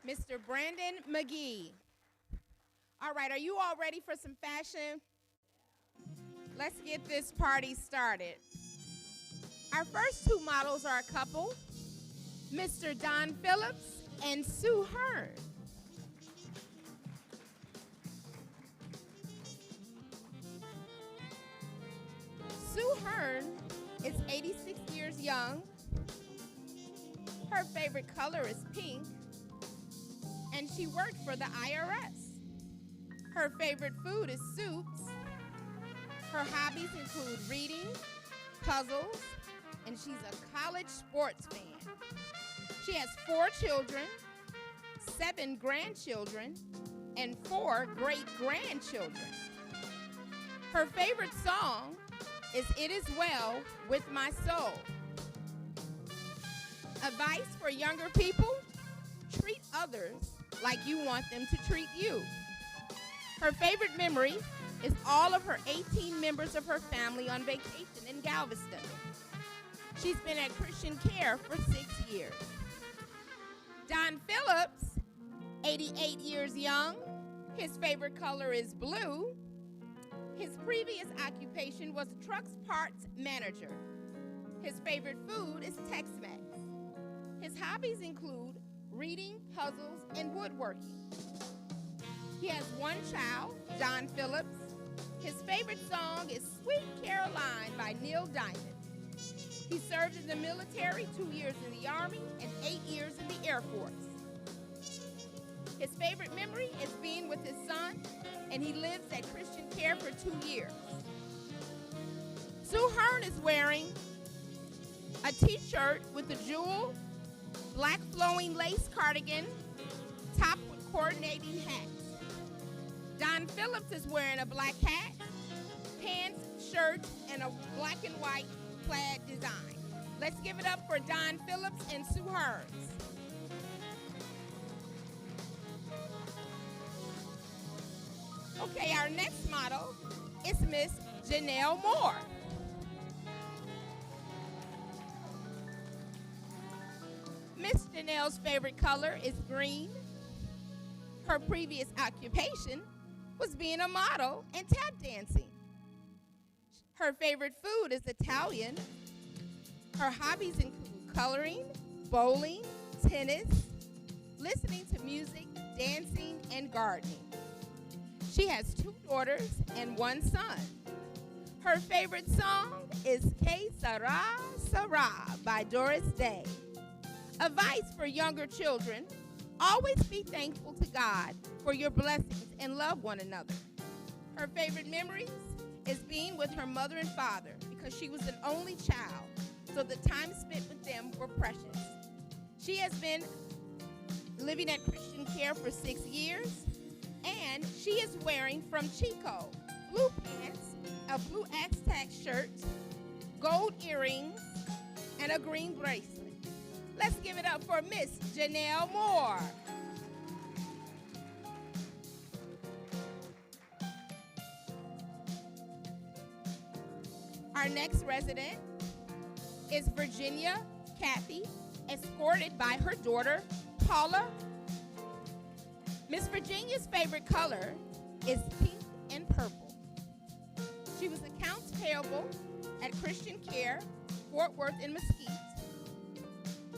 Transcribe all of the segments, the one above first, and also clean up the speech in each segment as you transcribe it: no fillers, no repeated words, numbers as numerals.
Mr. Brandon McGee. All right, are you all ready for some fashion? Let's get this party started. Our first two models are a couple, Mr. Don Phillips and Sue Hearn. Sue Hearn is 86 years young. Her favorite color is pink, and she worked for the IRS. Her favorite food is soups. Her hobbies include reading, puzzles, and she's a college sports fan. She has 4 children, 7 grandchildren, and 4 great-grandchildren. Her favorite song is It Is Well With My Soul. Advice for younger people: treat others like you want them to treat you. Her favorite memory is all of her 18 members of her family on vacation in Galveston. She's been at Christian Care for 6 years. Don Phillips, 88 years young. His favorite color is blue. His previous occupation was a trucks parts manager. His favorite food is Tex-Mex. His hobbies include reading, puzzles, and woodworking. He has 1 child, Don Phillips. His favorite song is Sweet Caroline by Neil Diamond. He served in the military, 2 years in the Army and 8 years in the Air Force. His favorite memory is being with his son, and he lives at Christian Care for 2 years. Sue Hearn is wearing a t-shirt with a jewel, black flowing lace cardigan, topped with coordinating hats. Don Phillips is wearing a black hat, pants, shirt, and a black and white plaid design. Let's give it up for Don Phillips and Sue Hearn. Okay, our next model is Miss Janelle Moore. Miss Janelle's favorite color is green. Her previous occupation was being a model and tap dancing. Her favorite food is Italian. Her hobbies include coloring, bowling, tennis, listening to music, dancing, and gardening. She has 2 daughters and 1 son. Her favorite song is Que Sera, Sera by Doris Day. Advice for younger children: always be thankful to God for your blessings and love one another. Her favorite memories is being with her mother and father because she was an only child, so the time spent with them were precious. She has been living at Christian Care for 6 years, and she is wearing from Chico blue pants, a blue Aztec shirt, gold earrings, and a green bracelet. Let's give it up for Miss Janelle Moore. Our next resident is Virginia Kathy, escorted by her daughter, Paula. Miss Virginia's favorite color is pink and purple. She was accounts payable at Christian Care, Fort Worth, and Mesquite.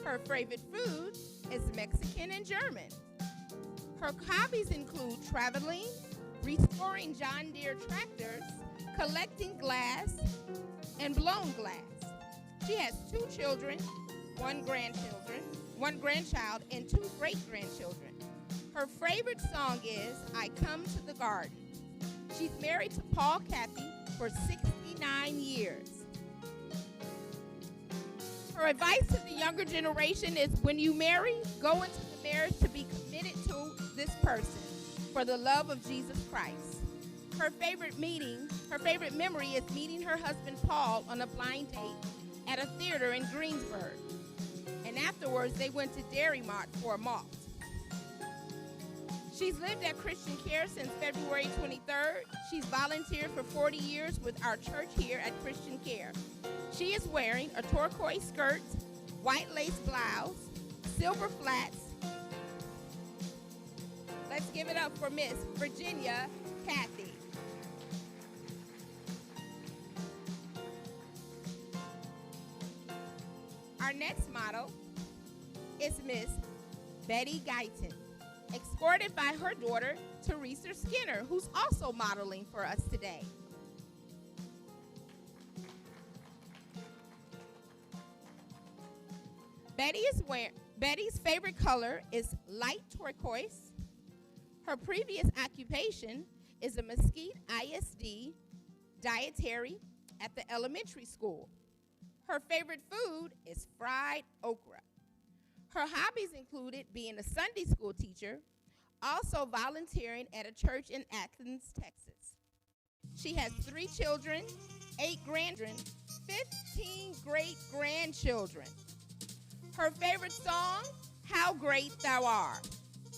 Her favorite food is Mexican and German. Her hobbies include traveling, restoring John Deere tractors, collecting glass, and blown glass. She has 2 children, 1 grandchild, and 2 great-grandchildren. Her favorite song is I Come to the Garden. She's married to Paul Cathy for 69 years. Her advice to the younger generation is when you marry, go into the marriage to be committed to this person for the love of Jesus Christ. Her favorite memory is meeting her husband Paul on a blind date at a theater in Greensburg. And afterwards, they went to Dairy Mart for a malt. She's lived at Christian Care since February 23rd. She's volunteered for 40 years with our church here at Christian Care. She is wearing a turquoise skirt, white lace blouse, silver flats, Let's give it up for Miss Virginia Kathy. Our next model is Miss Betty Guyton, escorted by her daughter, Teresa Skinner, who's also modeling for us today. Betty's favorite color is light turquoise. Her previous occupation is a Mesquite ISD dietary at the elementary school. Her favorite food is fried okra. Her hobbies included being a Sunday school teacher, also volunteering at a church in Athens, Texas. She has 3 children, 8 grandchildren, 15 great-grandchildren. Her favorite song, How Great Thou Art.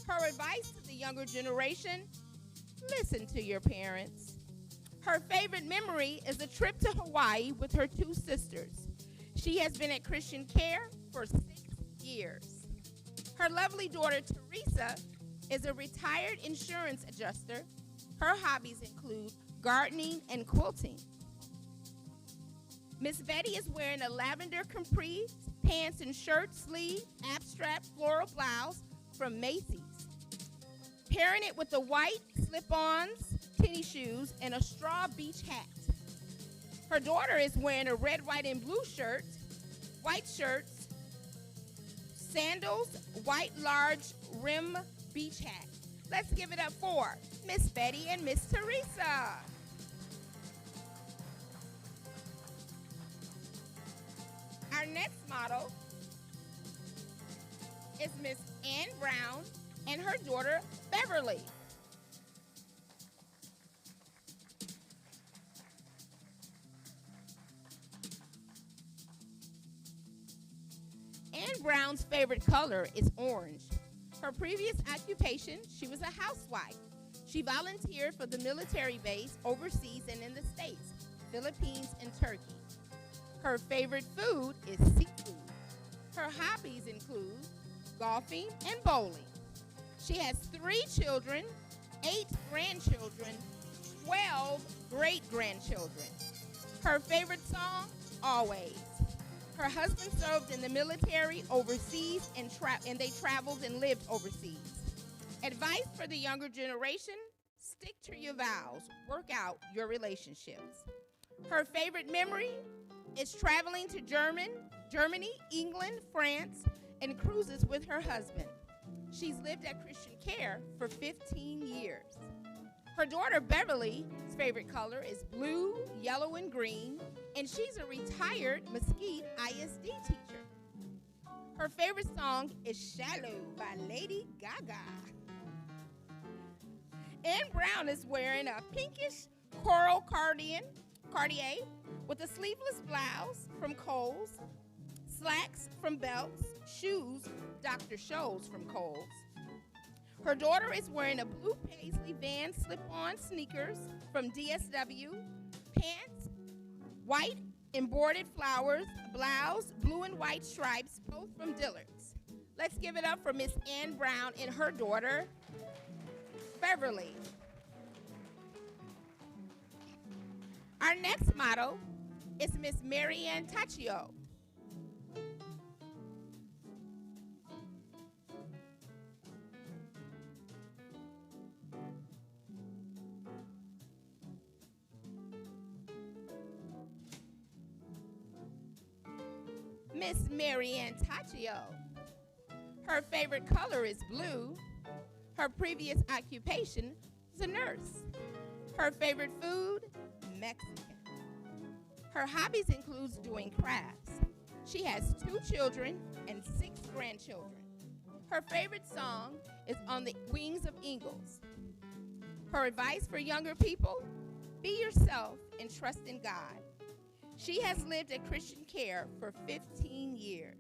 Her advice to the younger generation, listen to your parents. Her favorite memory is a trip to Hawaii with her 2 sisters. She has been at Christian Care for 6 years. Her lovely daughter, Teresa, is a retired insurance adjuster. Her hobbies include gardening and quilting. Miss Betty is wearing a lavender capri pants and shirt sleeve abstract floral blouse from Macy's, pairing it with the white slip-ons, tennis shoes, and a straw beach hat. Her daughter is wearing a red, white, and blue shirt, white shirts, sandals, white large rim beach hat. Let's give it up for Miss Betty and Miss Teresa. Our next model is Miss Ann Brown and her daughter, Beverly. Ann Brown's favorite color is orange. Her previous occupation, she was a housewife. She volunteered for the military base overseas and in the States, Philippines, and Turkey. Her favorite food is seafood. Her hobbies include golfing and bowling. She has 3 children, 8 grandchildren, 12 great-grandchildren. Her favorite song, Always. Her husband served in the military overseas and they traveled and lived overseas. Advice for the younger generation, stick to your vows, work out your relationships. Her favorite memory is traveling to Germany, England, France, and cruises with her husband. She's lived at Christian Care for 15 years. Her daughter Beverly's favorite color is blue, yellow, and green, and she's a retired Mesquite ISD teacher. Her favorite song is Shallow by Lady Gaga. Ann Brown is wearing a pinkish coral Cartier with a sleeveless blouse from Kohl's, slacks from Belts, shoes, Dr. Scholl's from Kohl's. Her daughter is wearing a blue paisley Vans slip-on sneakers from DSW, pants, white embroidered flowers, blouse, blue and white stripes, both from Dillard's. Let's give it up for Miss Ann Brown and her daughter, Beverly. Our next model is Miss Marianne Taccio. Miss Marianne Taccio. Her favorite color is blue. Her previous occupation is a nurse. Her favorite food, Mexican. Her hobbies include doing crafts. She has 2 children and 6 grandchildren. Her favorite song is On the Wings of Eagles. Her advice for younger people, be yourself and trust in God. She has lived at Christian Care for 15 years.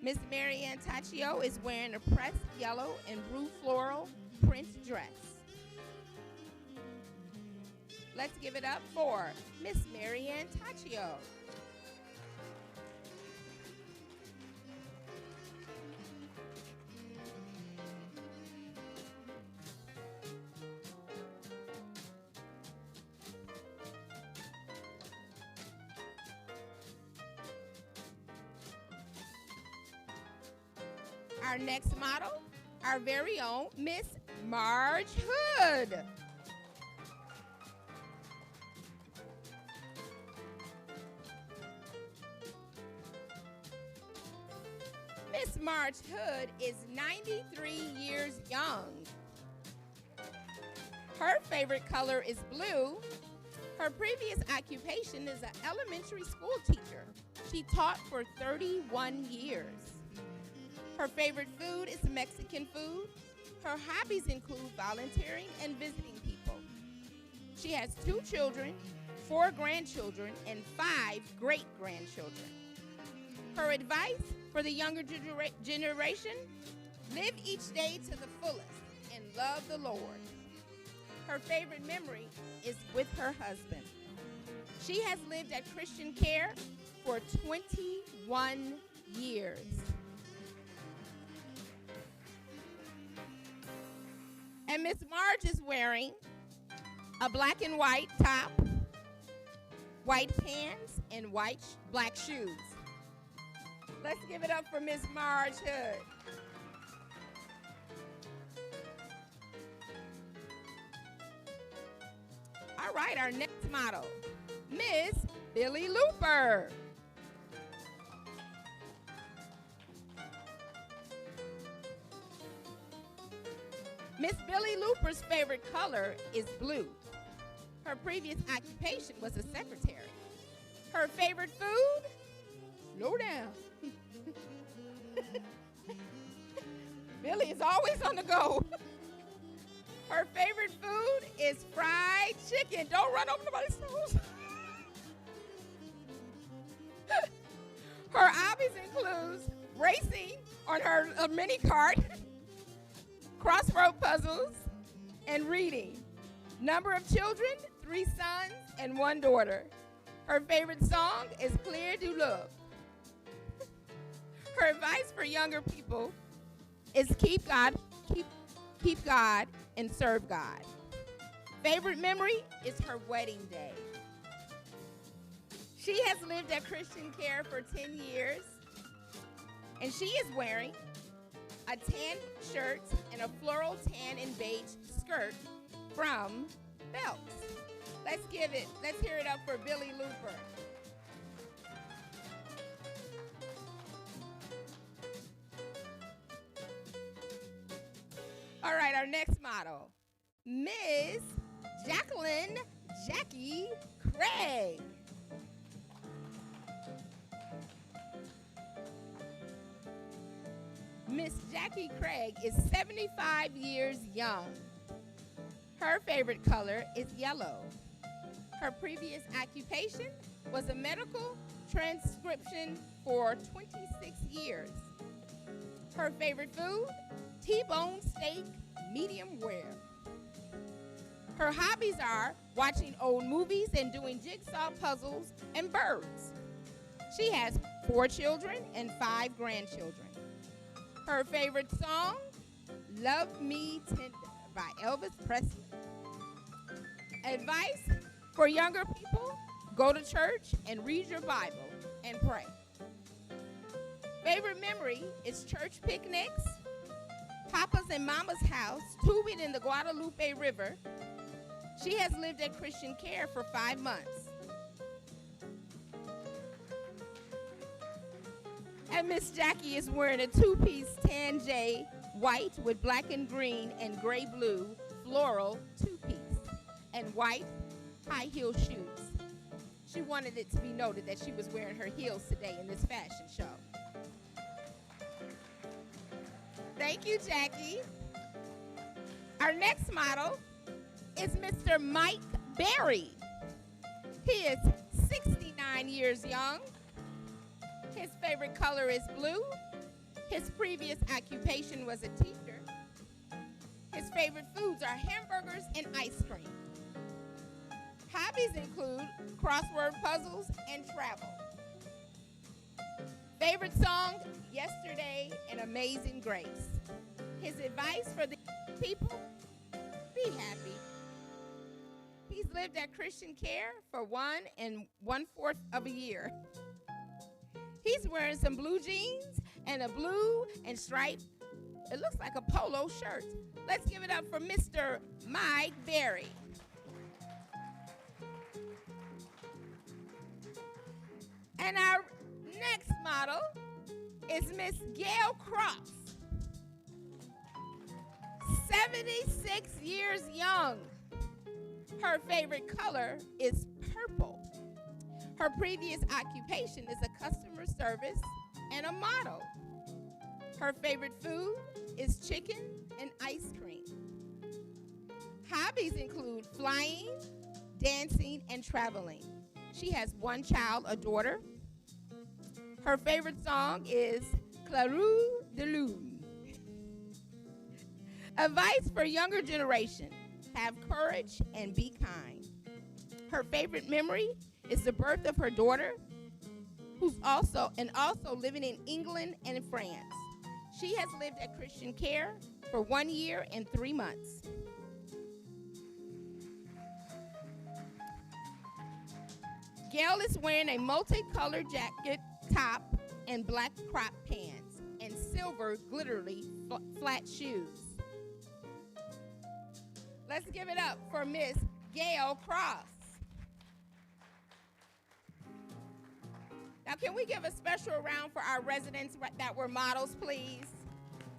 Miss Marianne Taccio is wearing a pressed yellow and blue floral print dress. Let's give it up for Miss Marianne Taccio. Our next model, our very own Miss Marge Hood. Miss Marge Hood is 93 years young. Her favorite color is blue. Her previous occupation is an elementary school teacher. She taught for 31 years. Her favorite food is Mexican food. Her hobbies include volunteering and visiting people. She has 2 children, 4 grandchildren, and 5 great-grandchildren. Her advice for the younger generation: live each day to the fullest and love the Lord. Her favorite memory is with her husband. She has lived at Christian Care for 21 years. And Miss Marge is wearing a black and white top, white pants, and black shoes. Let's give it up for Miss Marge Hood. All right, our next model, Miss Billy Looper. Miss Billy Looper's favorite color is blue. Her previous occupation was a secretary. Her favorite food? Slow down. Billy is always on the go. Her favorite food is fried chicken. Don't run over nobody's toes. Her hobbies include racing on her mini cart, crossword puzzles, and reading. Number of children, 3 sons and 1 daughter. Her favorite song is Clair du Love. Her advice for younger people is keep God and serve God. Favorite memory is her wedding day. She has lived at Christian Care for 10 years, and she is wearing a tan shirt and a floral tan and beige skirt from Belts. Let's hear it up for Billy Looper. All right, our next model, Miss Jackie Craig. Miss Jackie Craig is 75 years young. Her favorite color is yellow. Her previous occupation was a medical transcription for 26 years. Her favorite food, T-bone steak, medium rare. Her hobbies are watching old movies and doing jigsaw puzzles and birds. She has 4 children and 5 grandchildren. Her favorite song, Love Me Tender by Elvis Presley. Advice for younger people, go to church and read your Bible and pray. Favorite memory is church picnics, Papa's and Mama's house, tubing in the Guadalupe River. She has lived at Christian Care for 5 months. And Miss Jackie is wearing a 2-piece tan J white with black and green and gray blue floral 2-piece and white high heel shoes. She wanted it to be noted that she was wearing her heels today in this fashion show. Thank you, Jackie. Our next model is Mr. Mike Berry. He is 69 years young. His favorite color is blue. His previous occupation was a teacher. His favorite foods are hamburgers and ice cream. Hobbies include crossword puzzles and travel. Favorite song, Yesterday and Amazing Grace. His advice for the people, be happy. He's lived at Christian Care for 1 1/4 of a year. He's wearing some blue jeans and a blue and striped, it looks like a polo shirt. Let's give it up for Mr. Mike Berry. And our next model is Miss Gail Cross, 76 years young. Her favorite color is purple. Her previous occupation is a customer service and a model. Her favorite food is chicken and ice cream. Hobbies include flying, dancing, and traveling. She has 1 child, a daughter. Her favorite song is Clarou de Lune. Advice for younger generation, have courage and be kind. Her favorite memory is the birth of her daughter, who's also living in England and in France. She has lived at Christian Care for 1 year and 3 months. Gail is wearing a multicolored jacket top and black crop pants and silver glittery flat shoes. Let's give it up for Miss Gail Cross. Now, can we give a special round for our residents that were models, please?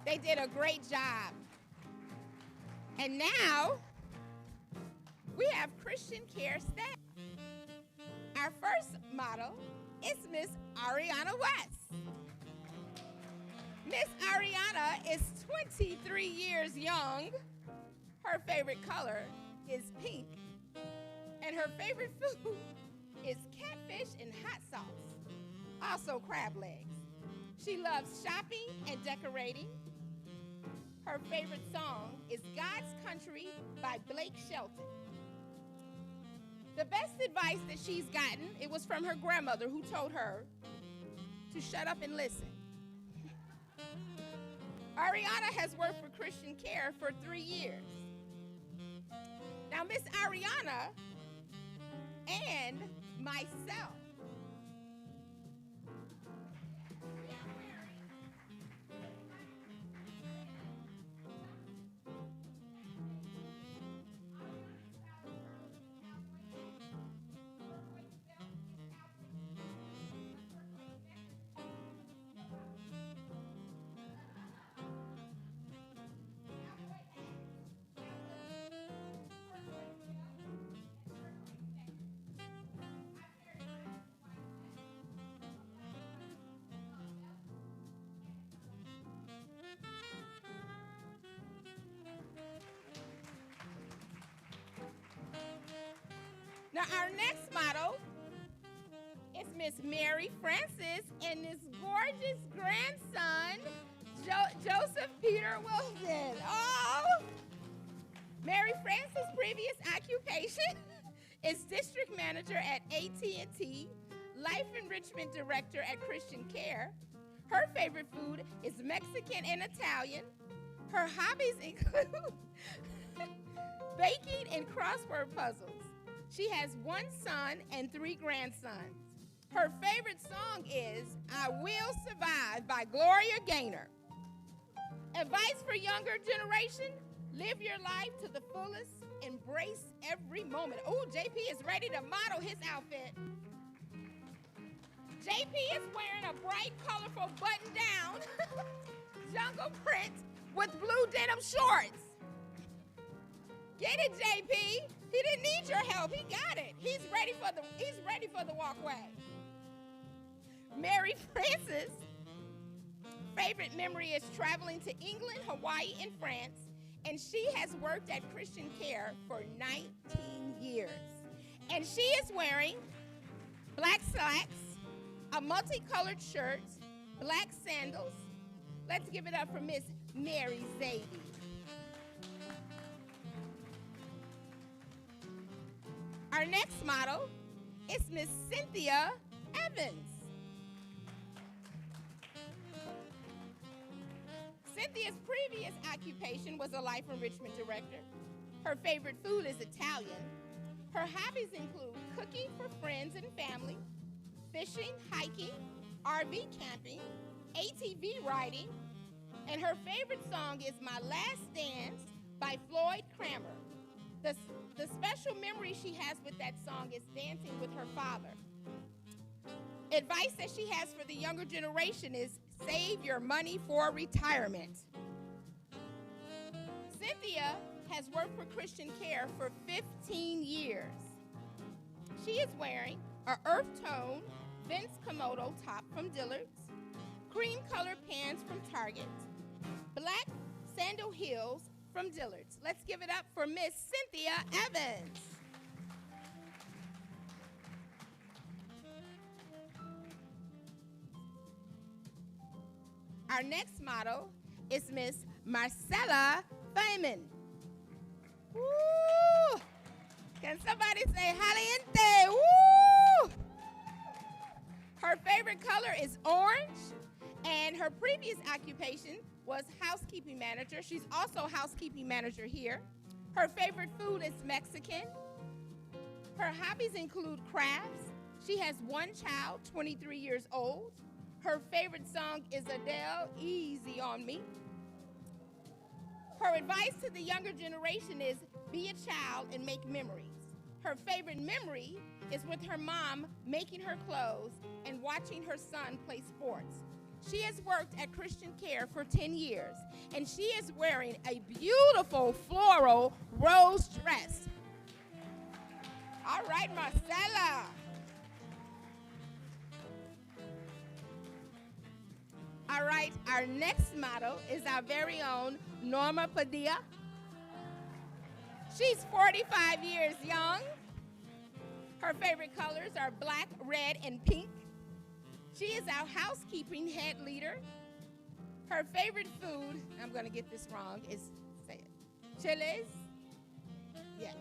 They did a great job. And now, we have Christian Care staff. Our first model is Miss Ariana West. Miss Ariana is 23 years young. Her favorite color is pink. And her favorite food is catfish and hot sauce, also crab legs. She loves shopping and decorating. Her favorite song is God's Country by Blake Shelton. The best advice that she's gotten, it was from her grandmother who told her to shut up and listen. Ariana has worked for Christian Care for 3 years. Now, Miss Ariana and myself, now our next model is Miss Mary Francis and this gorgeous grandson, Joseph Peter Wilson. Oh! Mary Francis' previous occupation is district manager at AT&T, life enrichment director at Christian Care. Her favorite food is Mexican and Italian. Her hobbies include baking and crossword puzzles. She has 1 son and 3 grandsons. Her favorite song is I Will Survive by Gloria Gaynor. Advice for younger generation, live your life to the fullest, embrace every moment. Oh, JP is ready to model his outfit. JP is wearing a bright, colorful button-down jungle print with blue denim shorts. Get it, JP. He didn't need your help. He got it. He's ready for the walkway. Mary Francis' favorite memory is traveling to England, Hawaii, and France, and she has worked at Christian Care for 19 years. And she is wearing black slacks, a multicolored shirt, black sandals. Let's give it up for Miss Mary Zadie. Our Our next model is Miss Cynthia Evans. Cynthia's previous occupation was a life enrichment director. Her favorite food is Italian. Her hobbies include cooking for friends and family, fishing, hiking, RV camping, ATV riding, and her favorite song is My Last Dance by Floyd Cramer. The special memory she has with that song is dancing with her father. Advice that she has for the younger generation is save your money for retirement. Cynthia has worked for Christian Care for 15 years. She is wearing an earth tone Vince Komodo top from Dillard's, cream colored pants from Target, black sandal heels from Dillard's. Let's give it up for Miss Cynthia Evans. Our next model is Miss Marcella Feynman. Woo! Can somebody say caliente? Woo! Her favorite color is orange, and her previous occupation was housekeeping manager. She's also housekeeping manager here. Her favorite food is Mexican. Her hobbies include crafts. She has one child, 23 years old. Her favorite song is Adele, Easy on Me. Her advice to the younger generation is be a child and make memories. Her favorite memory is with her mom making her clothes and watching her son play sports. She has worked at Christian Care for 10 years, and she is wearing a beautiful floral rose dress. All right, Marcella. All right, our next model is our very own Norma Padilla. She's 45 years young. Her favorite colors are black, red, and pink. She is our housekeeping head leader. Her favorite food, I'm going to get this wrong, is, say it, chiles? Yes.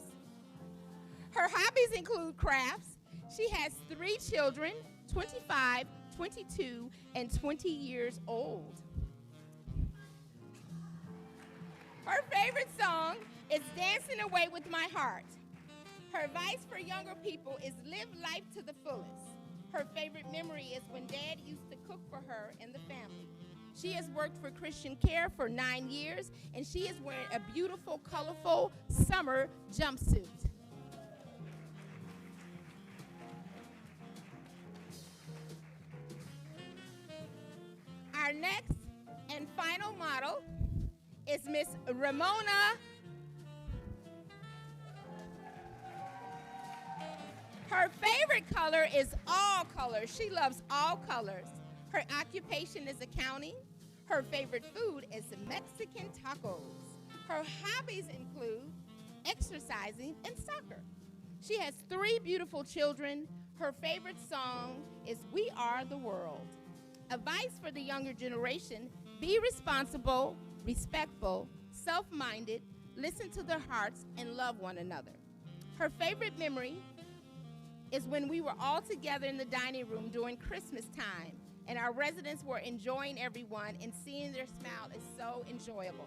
Her hobbies include crafts. She has 3 children, 25, 22, and 20 years old. Her favorite song is Dancing Away with My Heart. Her advice for younger people is live life to the fullest. Her favorite memory is when Dad used to cook for her and the family. She has worked for Christian Care for 9 years, and she is wearing a beautiful, colorful summer jumpsuit. Our next and final model is Miss Ramona. Her favorite color is all colors. She loves all colors. Her occupation is accounting. Her favorite food is Mexican tacos. Her hobbies include exercising and soccer. She has 3 beautiful children. Her favorite song is We Are the World. Advice for the younger generation, be responsible, respectful, self-minded, listen to their hearts, and love one another. Her favorite memory is when we were all together in the dining room during Christmas time, and our residents were enjoying everyone, and seeing their smile is so enjoyable.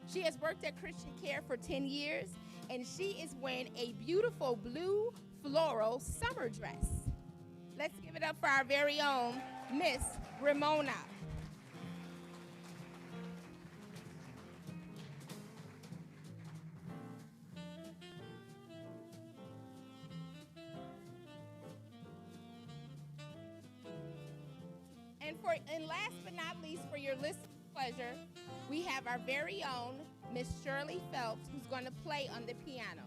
She has worked at Christian Care for 10 years, and she is wearing a beautiful blue floral summer dress. Let's give it up for our very own Miss Ramona. And last but not least, for your listening pleasure, we have our very own Miss Shirley Phelps, who's going to play on the piano.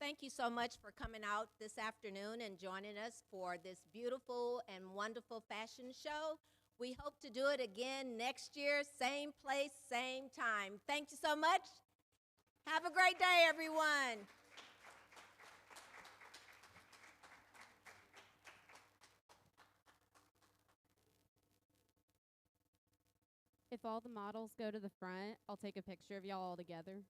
thank you so much for coming out this afternoon and joining us for this beautiful and wonderful fashion show. We hope to do it again next year, same place, same time. Thank you so much. Have a great day, everyone. If all the models go to the front, I'll take a picture of y'all all together.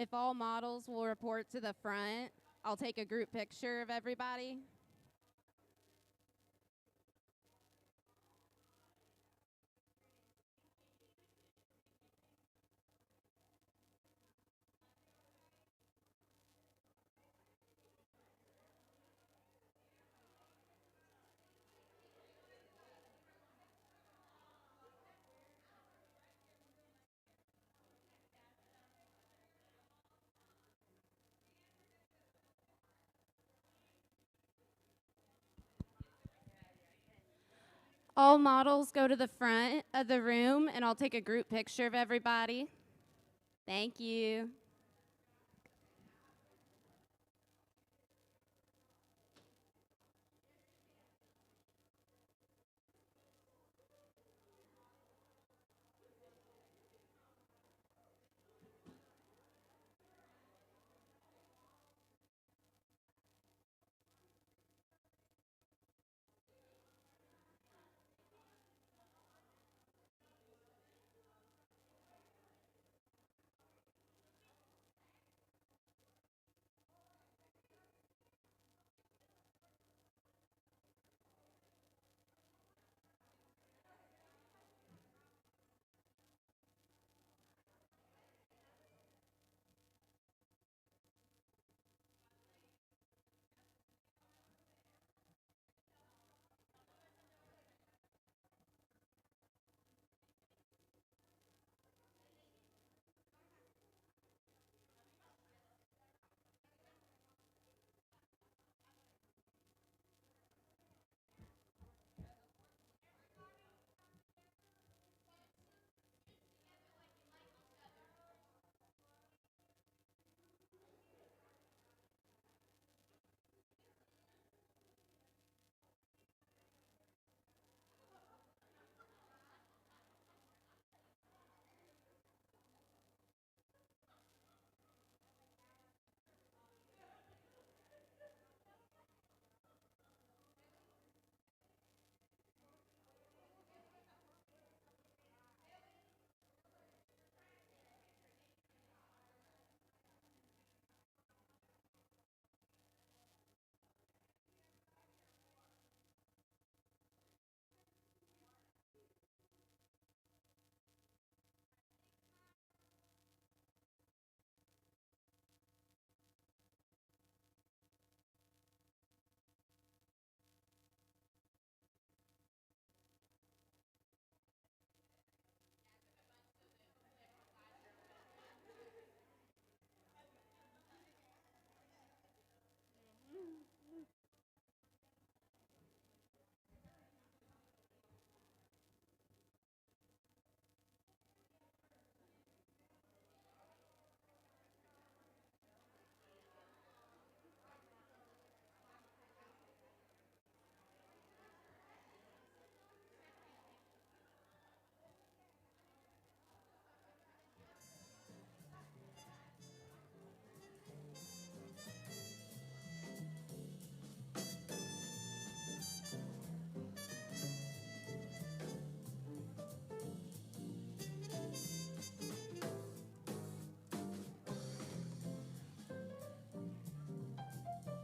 If all models will report to the front, I'll take a group picture of everybody. All models go to the front of the room, and I'll take a group picture of everybody. Thank you.